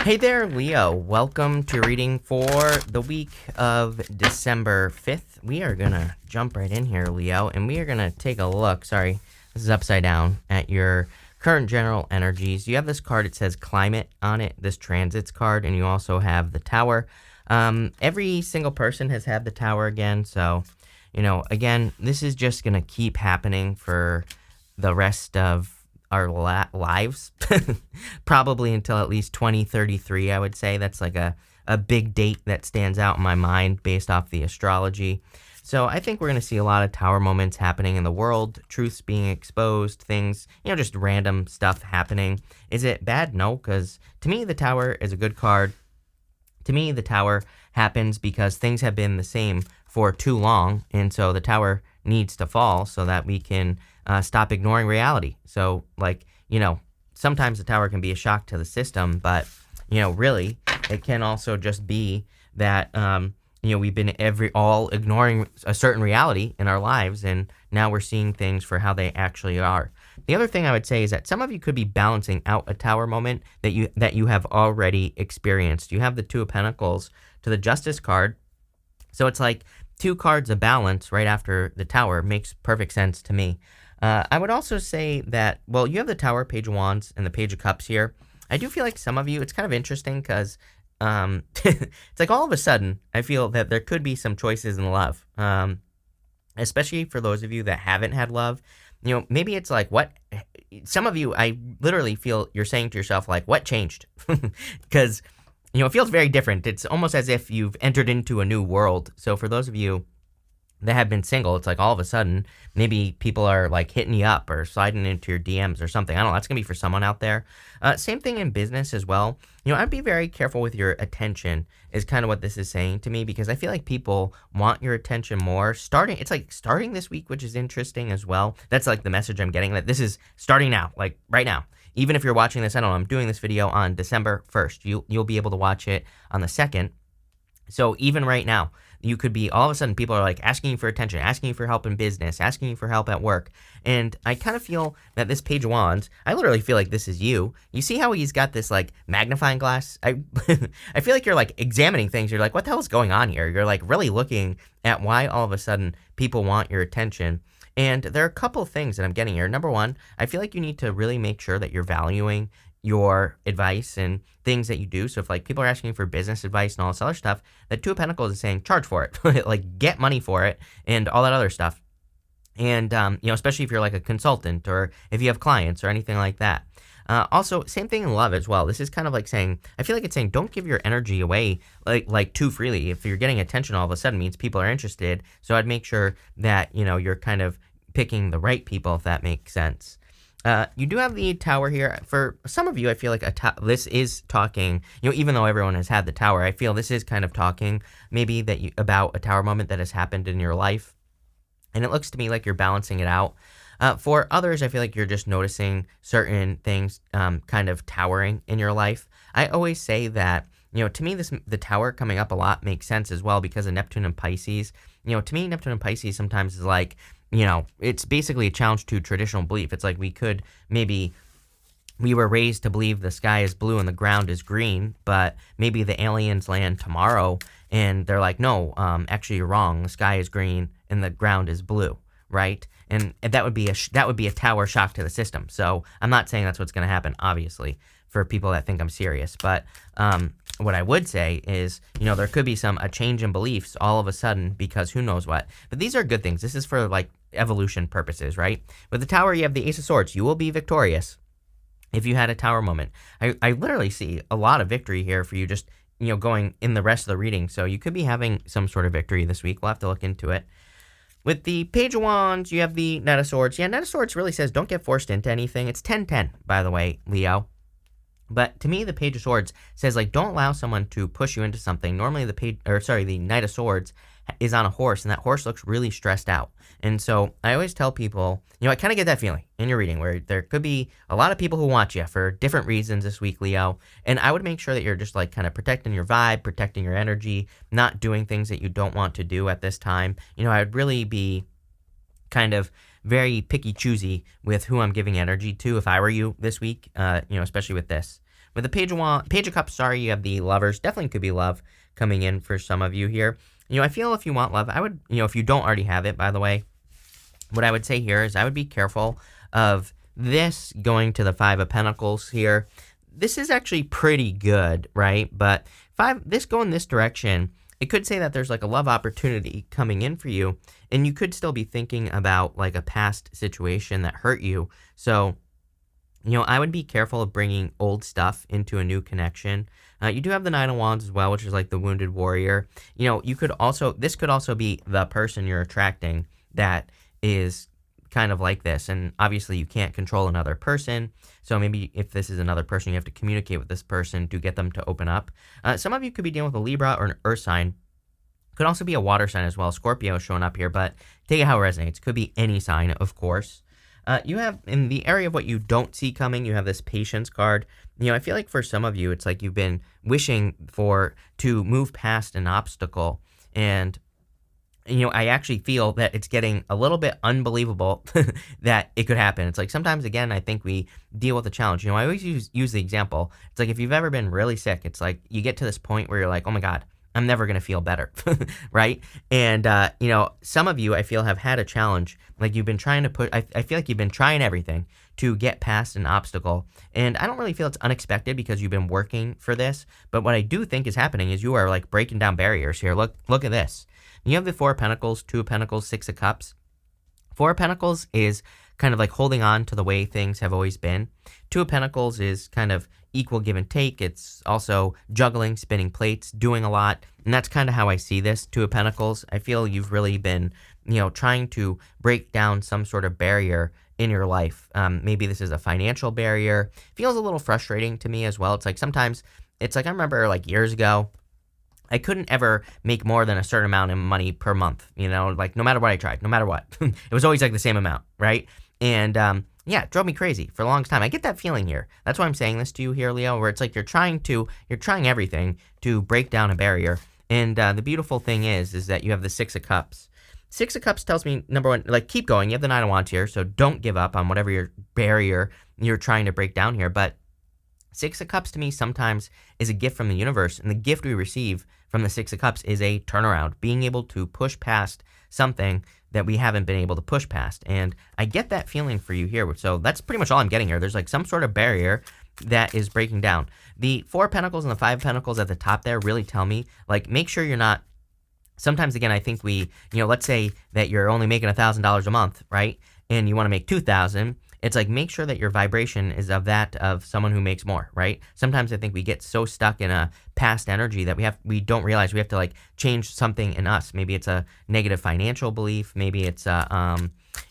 Hey there, Leo. Welcome to reading for the week of December 5th. We are going to jump right in here, Leo, and we are going to take a look. Sorry, this is upside down at your current general energies. You have this card, it says climate on it, this transits card, and you also have the tower. Every single person has had the tower again, so, again, this is just going to keep happening for the rest of our lives, probably until at least 2033, I would say. That's like a big date that stands out in my mind based off the astrology. So I think we're going to see a lot of tower moments happening in the world, truths being exposed, things, just random stuff happening. Is it bad? No, because to me, the tower is a good card. To me, the tower happens because things have been the same for too long, and so the tower needs to fall so that we can stop ignoring reality. So, sometimes the tower can be a shock to the system, but, really, it can also just be that, we've been all ignoring a certain reality in our lives, and now we're seeing things for how they actually are. The other thing I would say is that some of you could be balancing out a tower moment that you have already experienced. You have the Two of Pentacles to the Justice card, so it's like two cards of balance right after the tower. Makes perfect sense to me. I would also say that, you have the Tower, Page of Wands, and the Page of Cups here. I do feel like some of you, it's kind of interesting because it's like all of a sudden, I feel that there could be some choices in love, especially for those of you that haven't had love. Maybe it's like, some of you, I literally feel you're saying to yourself, like, what changed? Because, it feels very different. It's almost as if you've entered into a new world. So for those of you that have been single, it's like all of a sudden, maybe people are like hitting you up or sliding into your DMs or something. I don't know. That's going to be for someone out there. Same thing in business as well. I'd be very careful with your attention is kind of what this is saying to me, because I feel like people want your attention more. It's like starting this week, which is interesting as well. That's like the message I'm getting, that this is starting now, like right now. Even if you're watching this, I don't know, I'm doing this video on December 1st. You'll be able to watch it on the 2nd. So even right now, you could be, all of a sudden, people are like asking you for attention, asking you for help in business, asking you for help at work. And I kind of feel that this Page of Wands, I literally feel like this is you. You see how he's got this like magnifying glass? I feel like you're like examining things. You're like, what the hell is going on here? You're like really looking at why all of a sudden people want your attention. And there are a couple of things that I'm getting here. Number one, I feel like you need to really make sure that you're valuing your advice and things that you do. So if like people are asking for business advice and all this other stuff, the Two of Pentacles is saying charge for it, like get money for it and all that other stuff. And, especially if you're like a consultant or if you have clients or anything like that. Also, same thing in love as well. This is kind of like saying, I feel like it's saying don't give your energy away like too freely. If you're getting attention all of a sudden, means people are interested. So I'd make sure that, you're kind of picking the right people, if that makes sense. You do have the tower here. For some of you, I feel like this is talking, even though everyone has had the tower, I feel this is kind of talking maybe about a tower moment that has happened in your life. And it looks to me like you're balancing it out. For others, I feel like you're just noticing certain things kind of towering in your life. I always say that, to me, the tower coming up a lot makes sense as well because of Neptune and Pisces. To me, Neptune and Pisces sometimes is like, it's basically a challenge to traditional belief. It's like we were raised to believe the sky is blue and the ground is green, but maybe the aliens land tomorrow and they're like, no, actually you're wrong. The sky is green and the ground is blue, right? And that would be a tower shock to the system. So I'm not saying that's what's going to happen, obviously, for people that think I'm serious. But what I would say is, there could be a change in beliefs all of a sudden because who knows what. But these are good things. This is for like evolution purposes, right? With the tower, you have the Ace of Swords. You will be victorious if you had a tower moment. I literally see a lot of victory here for you just, going in the rest of the reading. So you could be having some sort of victory this week. We'll have to look into it. With the Page of Wands, you have the Knight of Swords. Yeah, Knight of Swords really says don't get forced into anything. It's 10-10, by the way, Leo. But to me, the Page of Swords says, like, don't allow someone to push you into something. Normally, the Knight of Swords is on a horse, and that horse looks really stressed out. And so I always tell people, I kind of get that feeling in your reading where there could be a lot of people who want you for different reasons this week, Leo. And I would make sure that you're just like kind of protecting your vibe, protecting your energy, not doing things that you don't want to do at this time. I'd really be kind of very picky choosy with who I'm giving energy to if I were you this week, especially with this. With the Page of Cups, sorry, you have the Lovers. Definitely could be love coming in for some of you here. I feel if you want love, I would, if you don't already have it, by the way, what I would say here is I would be careful of this going to the Five of Pentacles here. This is actually pretty good, right? But this going this direction, it could say that there's like a love opportunity coming in for you, and you could still be thinking about like a past situation that hurt you. So, I would be careful of bringing old stuff into a new connection. You do have the Nine of Wands as well, which is like the wounded warrior. This could also be the person you're attracting that is kind of like this. And obviously you can't control another person. So maybe if this is another person, you have to communicate with this person to get them to open up. Some of you could be dealing with a Libra or an Earth sign. Could also be a water sign as well. Scorpio is showing up here, but take it how it resonates. Could be any sign, of course. You have, in the area of what you don't see coming, you have this patience card. I feel like for some of you, it's like you've been wishing to move past an obstacle. And, I actually feel that it's getting a little bit unbelievable that it could happen. It's like sometimes, again, I think we deal with a challenge. I always use the example. It's like if you've ever been really sick, it's like you get to this point where you're like, oh my God, I'm never going to feel better, right? And, some of you, I feel, have had a challenge. Like you've been trying to I feel like you've been trying everything to get past an obstacle. And I don't really feel it's unexpected because you've been working for this. But what I do think is happening is you are like breaking down barriers here. Look at this. You have the Four of Pentacles, Two of Pentacles, Six of Cups. Four of Pentacles is kind of like holding on to the way things have always been. Two of Pentacles is kind of equal give and take. It's also juggling, spinning plates, doing a lot. And that's kind of how I see this. Two of Pentacles. I feel you've really been, trying to break down some sort of barrier in your life. Maybe this is a financial barrier. Feels a little frustrating to me as well. It's like sometimes, I remember like years ago, I couldn't ever make more than a certain amount of money per month, like no matter what I tried, no matter what. It was always like the same amount, right? And yeah, it drove me crazy for a long time. I get that feeling here. That's why I'm saying this to you here, Leo, where it's like you're trying everything to break down a barrier. And the beautiful thing is that you have the Six of Cups. Six of Cups tells me, number one, like keep going. You have the Nine of Wands here, so don't give up on whatever your barrier you're trying to break down here. But Six of Cups to me sometimes is a gift from the universe, and the gift we receive from the Six of Cups is a turnaround, being able to push past something that we haven't been able to push past. And I get that feeling for you here. So that's pretty much all I'm getting here. There's like some sort of barrier that is breaking down. The Four of Pentacles and the Five of Pentacles at the top there really tell me, like, make sure you're not. Sometimes, again, I think let's say that you're only making $1,000 a month, right? And you want to make $2,000. It's like, make sure that your vibration is of that of someone who makes more, right? Sometimes I think we get so stuck in a past energy that we don't realize we have to like change something in us. Maybe it's a negative financial belief. Maybe it's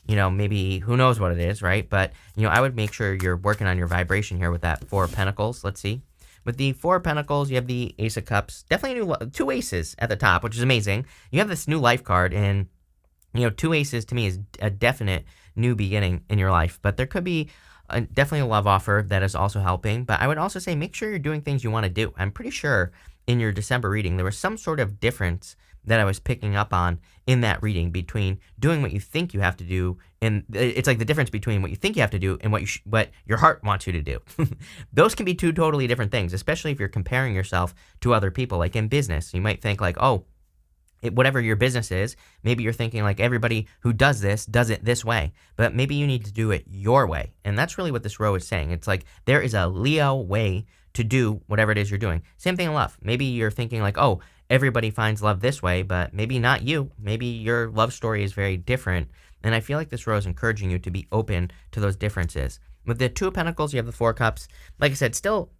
maybe who knows what it is, right? But, I would make sure you're working on your vibration here with that Four of Pentacles. Let's see. With the Four of Pentacles, you have the Ace of Cups. Definitely two aces at the top, which is amazing. You have this new life card, and, two aces to me is a definite new beginning in your life. But there could be definitely a love offer that is also helping. But I would also say make sure you're doing things you want to do. I'm pretty sure in your December reading, there was some sort of difference that I was picking up on in that reading between doing what you think you have to do, and it's like the difference between what you think you have to do and what your heart wants you to do. Those can be two totally different things, especially if you're comparing yourself to other people. Like in business, you might think like, whatever your business is, maybe you're thinking like everybody who does it this way, but maybe you need to do it your way. And that's really what this row is saying. It's like there is a Leo way to do whatever it is you're doing. Same thing in love. Maybe you're thinking like, everybody finds love this way, but maybe not you. Maybe your love story is very different. And I feel like this row is encouraging you to be open to those differences. With the Two of Pentacles, you have the Four of Cups. Like I said, still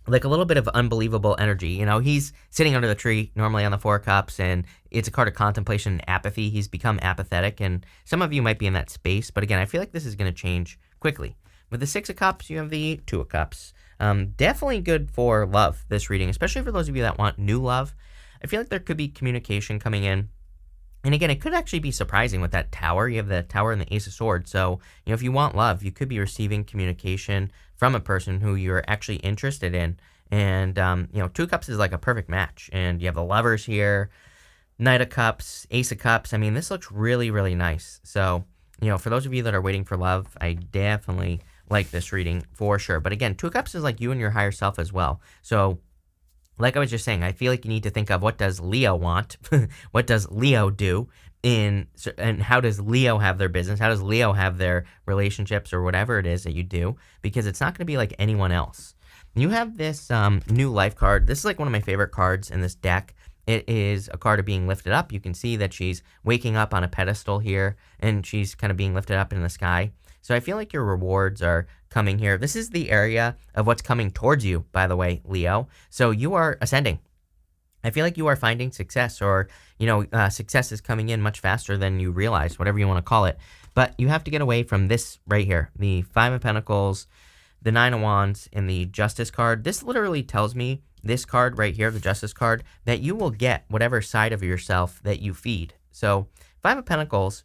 like a little bit of unbelievable energy. He's sitting under the tree normally on the Four of Cups, and it's a card of contemplation and apathy. He's become apathetic, and some of you might be in that space. But again, I feel like this is going to change quickly. With the Six of Cups, you have the Two of Cups. Definitely good for love, this reading, especially for those of you that want new love. I feel like there could be communication coming in. And again, it could actually be surprising with that Tower. You have the Tower and the Ace of Swords. So, if you want love, you could be receiving communication from a person who you're actually interested in. And, Two of Cups is like a perfect match. And you have the Lovers here, Knight of Cups, Ace of Cups. I mean, this looks really, really nice. So, for those of you that are waiting for love, I definitely like this reading for sure. But again, Two of Cups is like you and your higher self as well. So like I was just saying, I feel like you need to think of what does Leo want? What does Leo do? And how does Leo have their business? How does Leo have their relationships or whatever it is that you do? Because it's not going to be like anyone else. You have this new life card. This is like one of my favorite cards in this deck. It is a card of being lifted up. You can see that she's waking up on a pedestal here, and she's kind of being lifted up in the sky. So I feel like your rewards are coming here. This is the area of what's coming towards you, by the way, Leo. So you are ascending. I feel like you are finding success, or, success is coming in much faster than you realize, whatever you want to call it. But you have to get away from this right here, the Five of Pentacles, the Nine of Wands, and the Justice card. This literally tells me, this card right here, the Justice card, that you will get whatever side of yourself that you feed. So Five of Pentacles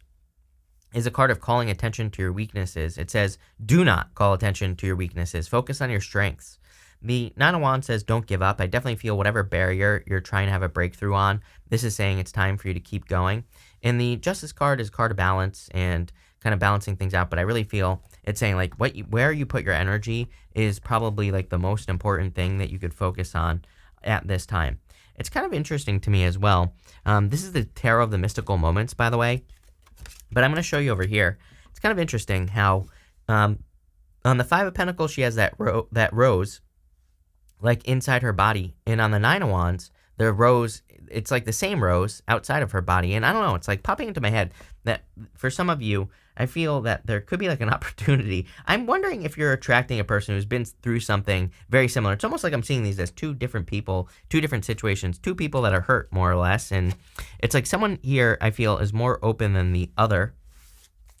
is a card of calling attention to your weaknesses. It says, do not call attention to your weaknesses. Focus on your strengths. The Nine of Wands says, don't give up. I definitely feel whatever barrier you're trying to have a breakthrough on, this is saying it's time for you to keep going. And the Justice card is a card of balance and kind of balancing things out. But I really feel it's saying like where you put your energy is probably like the most important thing that you could focus on at this time. It's kind of interesting to me as well. This is the Tarot of the Mystical Moments, by the way. But I'm going to show you over here. It's kind of interesting how on the Five of Pentacles, she has that rose like inside her body. And on the Nine of Wands, the rose, it's like the same rose outside of her body. And I don't know, it's like popping into my head that for some of you, I feel that there could be like an opportunity. I'm wondering if you're attracting a person who's been through something very similar. It's almost like I'm seeing these as two different people, two different situations, two people that are hurt more or less. And it's like someone here I feel is more open than the other.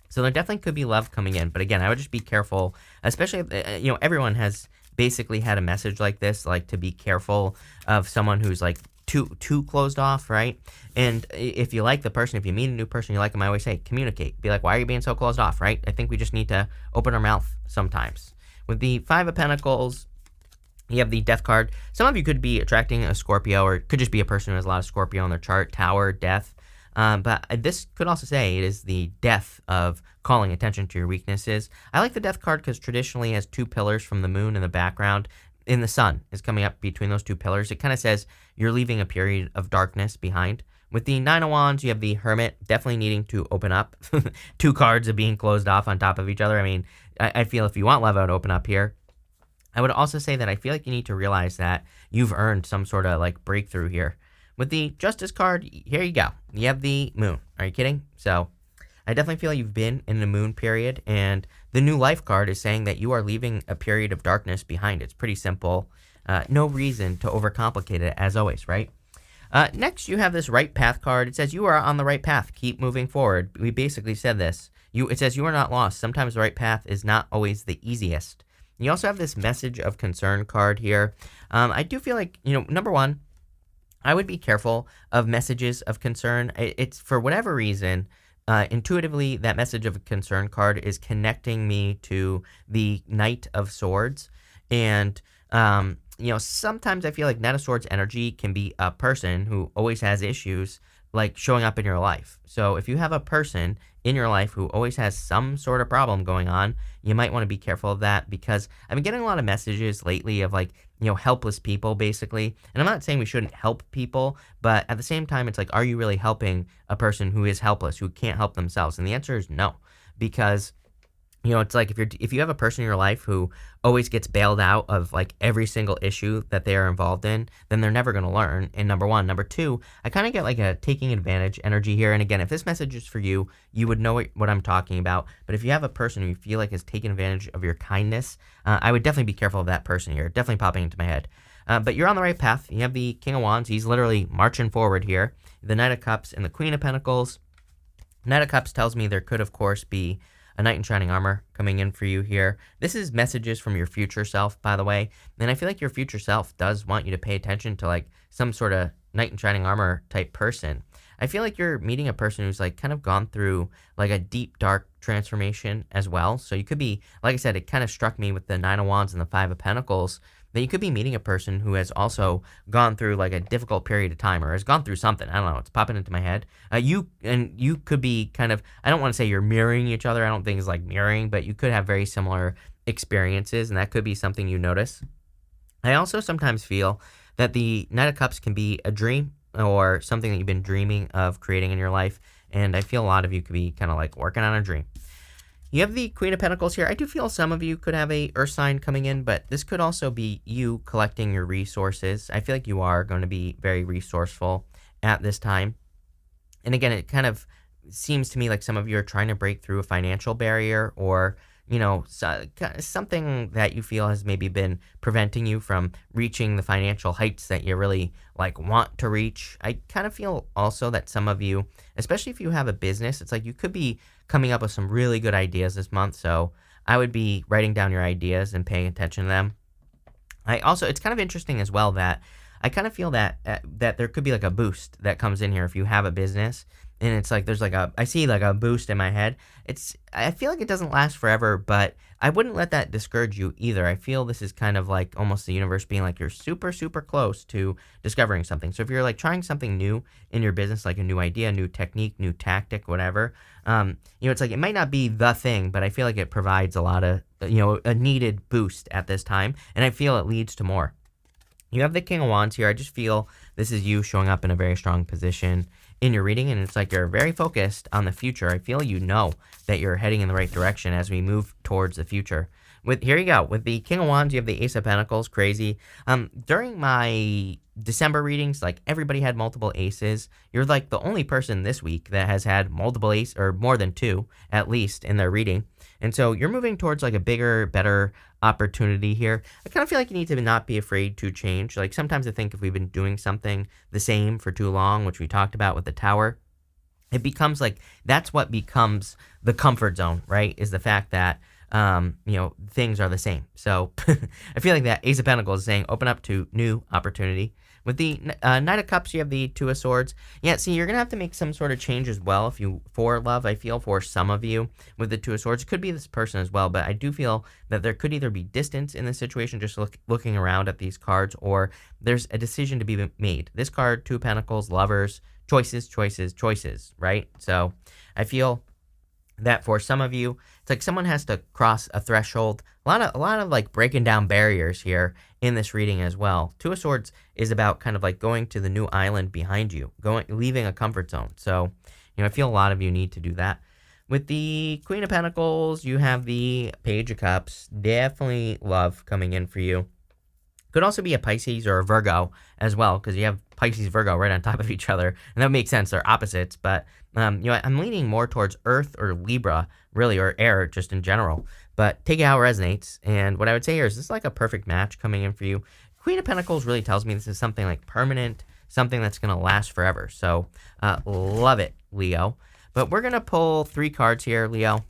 So there definitely could be love coming in. But again, I would just be careful, especially if, everyone has basically had a message like this, like to be careful of someone who's like too closed off, right? And if you like the person, if you meet a new person, you like them, I always say, communicate. Be like, why are you being so closed off, right? I think we just need to open our mouth sometimes. With the Five of Pentacles, you have the Death card. Some of you could be attracting a Scorpio, or it could just be a person who has a lot of Scorpio on their chart, Tower, Death. But this could also say it is the death of calling attention to your weaknesses. I like the Death card because traditionally it has two pillars from the moon in the background. And the sun is coming up between those two pillars. It kind of says you're leaving a period of darkness behind. With the Nine of Wands, you have the Hermit, definitely needing to open up. Two cards of being closed off on top of each other. I mean, I feel if you want love, I would open up here. I would also say that I feel like you need to realize that you've earned some sort of like breakthrough here. With the Justice card, here you go. You have the moon. Are you kidding? So I definitely feel you've been in the moon period, and the new life card is saying that you are leaving a period of darkness behind. It's pretty simple. No reason to overcomplicate it, as always, right? Next, you have this right path card. It says you are on the right path. Keep moving forward. We basically said this. It says you are not lost. Sometimes the right path is not always the easiest. You also have this message of concern card here. I do feel like, number one, I would be careful of messages of concern. It's for whatever reason, intuitively, that message of concern card is connecting me to the Knight of Swords. And, sometimes I feel like Knight of Swords energy can be a person who always has issues like showing up in your life. So if you have a person in your life who always has some sort of problem going on, you might want to be careful of that, because I've been getting a lot of messages lately of like, helpless people basically. And I'm not saying we shouldn't help people, but at the same time, it's like, are you really helping a person who is helpless, who can't help themselves? And the answer is no, because it's like if you have a person in your life who always gets bailed out of like every single issue that they are involved in, then they're never going to learn. And number one. Number two, I kind of get like a taking advantage energy here. And again, if this message is for you, you would know what I'm talking about. But if you have a person who you feel like is taking advantage of your kindness, I would definitely be careful of that person here. Definitely popping into my head. But you're on the right path. You have the King of Wands. He's literally marching forward here. The Knight of Cups and the Queen of Pentacles. Knight of Cups tells me there could, of course, be a knight in shining armor coming in for you here. This is messages from your future self, by the way. And I feel like your future self does want you to pay attention to like some sort of knight in shining armor type person. I feel like you're meeting a person who's like kind of gone through like a deep, dark transformation as well. So you could be, like I said, it kind of struck me with the Nine of Wands and the Five of Pentacles, that you could be meeting a person who has also gone through like a difficult period of time, or has gone through something. I don't know. It's popping into my head. You could be kind of, I don't want to say you're mirroring each other. I don't think it's like mirroring, but you could have very similar experiences, and that could be something you notice. I also sometimes feel that the Knight of Cups can be a dream or something that you've been dreaming of creating in your life, and I feel a lot of you could be kind of like working on a dream. You have the Queen of Pentacles here. I do feel some of you could have a Earth sign coming in, but this could also be you collecting your resources. I feel like you are going to be very resourceful at this time. And again, it kind of seems to me like some of you are trying to break through a financial barrier or, something that you feel has maybe been preventing you from reaching the financial heights that you really like want to reach. I kind of feel also that some of you, especially if you have a business, it's like you could be coming up with some really good ideas this month. So I would be writing down your ideas and paying attention to them. It's kind of interesting as well that I kind of feel that that there could be like a boost that comes in here if you have a business, and it's like I see like a boost in my head. I feel like it doesn't last forever, but I wouldn't let that discourage you either. I feel this is kind of like almost the universe being like you're super, super close to discovering something. So if you're like trying something new in your business, like a new idea, new technique, new tactic, whatever, it's like it might not be the thing, but I feel like it provides a lot of, a needed boost at this time, and I feel it leads to more. You have the King of Wands here. I just feel this is you showing up in a very strong position in your reading, and it's like you're very focused on the future. I feel that you're heading in the right direction as we move towards the future. Here you go. With the King of Wands, you have the Ace of Pentacles. Crazy. During my December readings, like everybody had multiple aces. You're like the only person this week that has had multiple ace or more than two at least in their reading. And so you're moving towards like a bigger, better opportunity here. I kind of feel like you need to not be afraid to change. Like sometimes I think if we've been doing something the same for too long, which we talked about with the Tower, it becomes like that's what becomes the comfort zone, right? Is the fact that things are the same. So I feel like that Ace of Pentacles is saying open up to new opportunity. With the Knight of Cups, you have the Two of Swords. Yeah, see, you're going to have to make some sort of change as well for love, I feel, for some of you with the Two of Swords. It could be this person as well, but I do feel that there could either be distance in this situation, just looking around at these cards, or there's a decision to be made. This card, Two of Pentacles, lovers, choices, choices, choices, right? So I feel that for some of you, it's like someone has to cross a threshold. A lot of like breaking down barriers here in this reading as well. Two of Swords is about kind of like going to the new island behind you, leaving a comfort zone. So, I feel a lot of you need to do that. With the Queen of Pentacles, you have the Page of Cups. Definitely love coming in for you. Could also be a Pisces or a Virgo as well, because you have Pisces, Virgo right on top of each other, and that makes sense. They're opposites, but I'm leaning more towards Earth or Libra, really, or air just in general. But take it how it resonates. And what I would say here is this is like a perfect match coming in for you. Queen of Pentacles really tells me this is something like permanent, something that's going to last forever. So love it, Leo. But we're going to pull 3 cards here, Leo.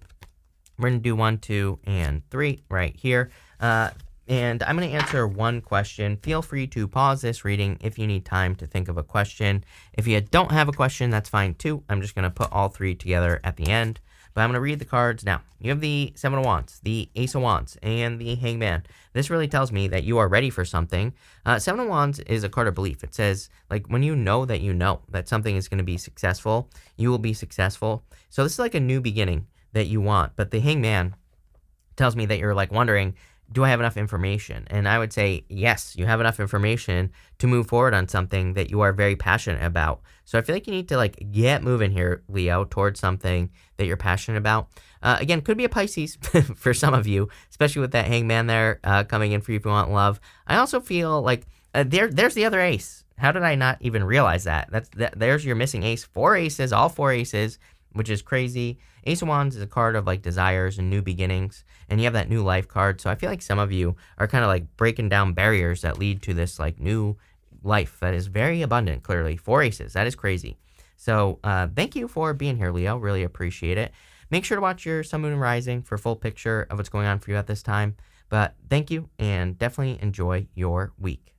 We're going to do 1, 2, and 3 right here. And I'm going to answer one question. Feel free to pause this reading if you need time to think of a question. If you don't have a question, that's fine too. I'm just going to put all 3 together at the end. But I'm going to read the cards now. You have the Seven of Wands, the Ace of Wands, and the Hangman. This really tells me that you are ready for something. Seven of Wands is a card of belief. It says, like, when you know that something is going to be successful, you will be successful. So this is like a new beginning that you want. But the Hangman tells me that you're like wondering, do I have enough information? And I would say, yes, you have enough information to move forward on something that you are very passionate about. So I feel like you need to like get moving here, Leo, towards something that you're passionate about. Again, could be a Pisces for some of you, especially with that Hangman there coming in for you if you want love. I also feel like there's the other ace. How did I not even realize that? There's your missing ace. 4 aces, all 4 aces, which is crazy. Ace of Wands is a card of like desires and new beginnings, and you have that new life card. So I feel like some of you are kind of like breaking down barriers that lead to this like new life that is very abundant, clearly. 4 aces, that is crazy. So thank you for being here, Leo. Really appreciate it. Make sure to watch your Sun, Moon, and Rising for a full picture of what's going on for you at this time. But thank you, and definitely enjoy your week.